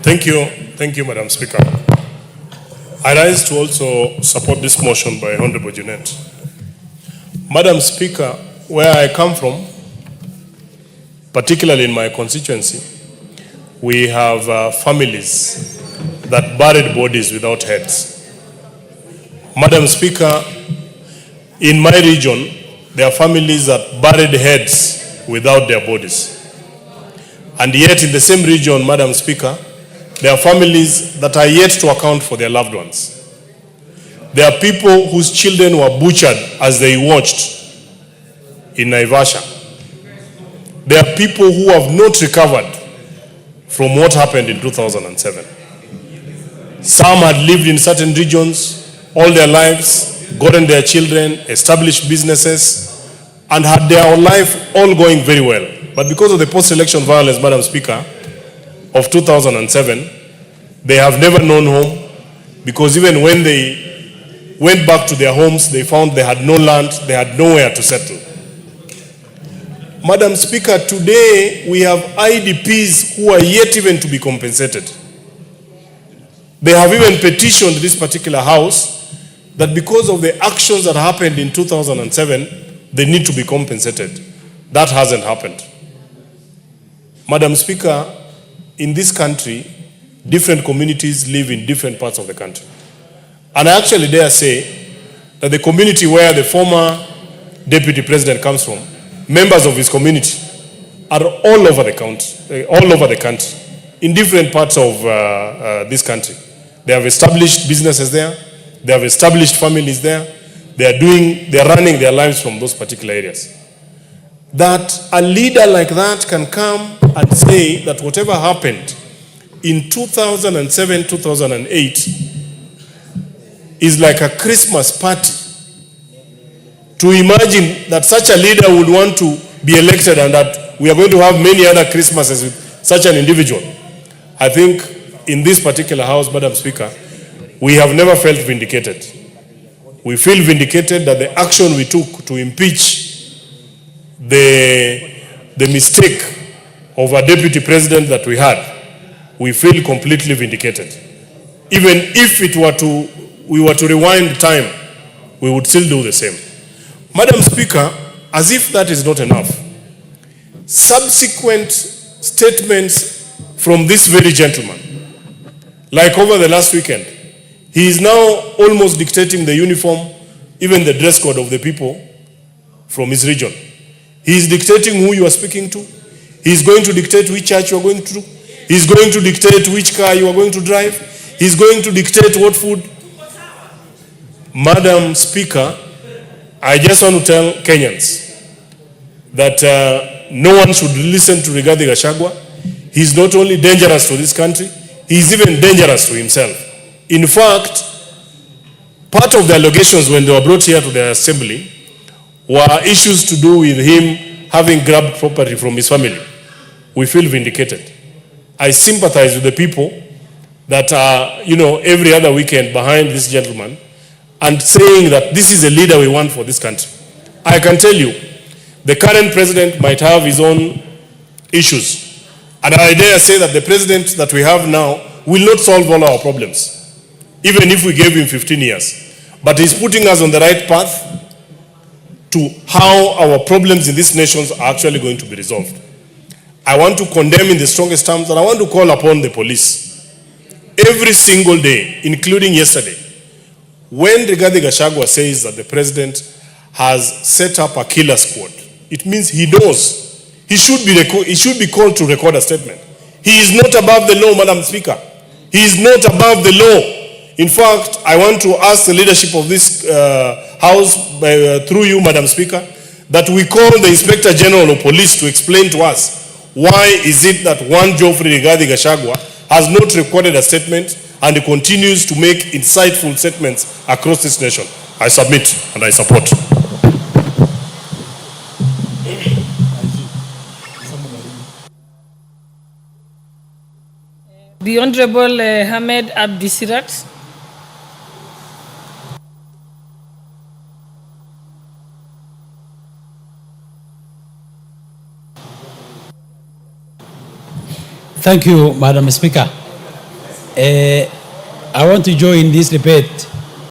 Thank you, Madam Speaker. I rise to also support this motion by Honorable Jeanette. Madam Speaker, where I come from, particularly in my constituency, we have families that buried bodies without heads. Madam Speaker, in my region, there are families that buried heads without their bodies. And yet in the same region, Madam Speaker, there are families that are yet to account for their loved ones. There are people whose children were butchered as they watched in Naivasha. There are people who have not recovered from what happened in 2007. Some had lived in certain regions all their lives, gotten their children, established businesses, and had their life all going very well. But because of the post-election violence, Madam Speaker, of 2007, they have never known home, because even when they went back to their homes, they found they had no land, they had nowhere to settle. Madam Speaker, today we have IDPs who are yet even to be compensated. They have even petitioned this particular house that because of the actions that happened in 2007, they need to be compensated. That hasn't happened. Madam Speaker, in this country, different communities live in different parts of the country. And I actually dare say that the community where the former deputy president comes from, members of his community are all over the country, in different parts of this country. They have established businesses there. They have established families there. They are running their lives from those particular areas. That a leader like that can come and say that whatever happened in 2007, 2008 is like a Christmas party. To imagine that such a leader would want to be elected and that we are going to have many other Christmases with such an individual. I think in this particular house, Madam Speaker, we have never felt vindicated. We feel vindicated that the action we took to impeach the mistake of a deputy president that we had, we feel completely vindicated. Even if we were to rewind time, we would still do the same. Madam Speaker, as if that is not enough, subsequent statements from this very gentleman, like over the last weekend, he is now almost dictating the uniform, even the dress code of the people from his region. He is dictating who you are speaking to. He is going to dictate which church you are going to. He is going to dictate which car you are going to drive. He is going to dictate what food. Madam Speaker, I just want to tell Kenyans that no one should listen to Rigathi Gachagua. He is not only dangerous to this country, he is even dangerous to himself. In fact, part of the allegations when they were brought here to the assembly were issues to do with him having grabbed property from his family. We feel vindicated. I sympathize with the people that are, every other weekend behind this gentleman and saying that this is a leader we want for this country. I can tell you, the current president might have his own issues. And I dare say that the president that we have now will not solve all our problems, even if we gave him 15 years. But he's putting us on the right path to how our problems in this nation are actually going to be resolved. I want to condemn in the strongest terms, and I want to call upon the police every single day, including yesterday, when Rigathi Gachagua says that the president has set up a killer squad, it means he knows he should be called to record a statement. He is not above the law, Madam Speaker. He is not above the law. In fact, I want to ask the leadership of this House, through you, Madam Speaker, that we call the Inspector General of Police to explain to us why is it that one Geoffrey Rigathi Gachagua has not recorded a statement and he continues to make insightful statements across this nation. I submit and I support. The Honorable Ahmed Abdisirat. Thank you, Madam Speaker. I want to join this debate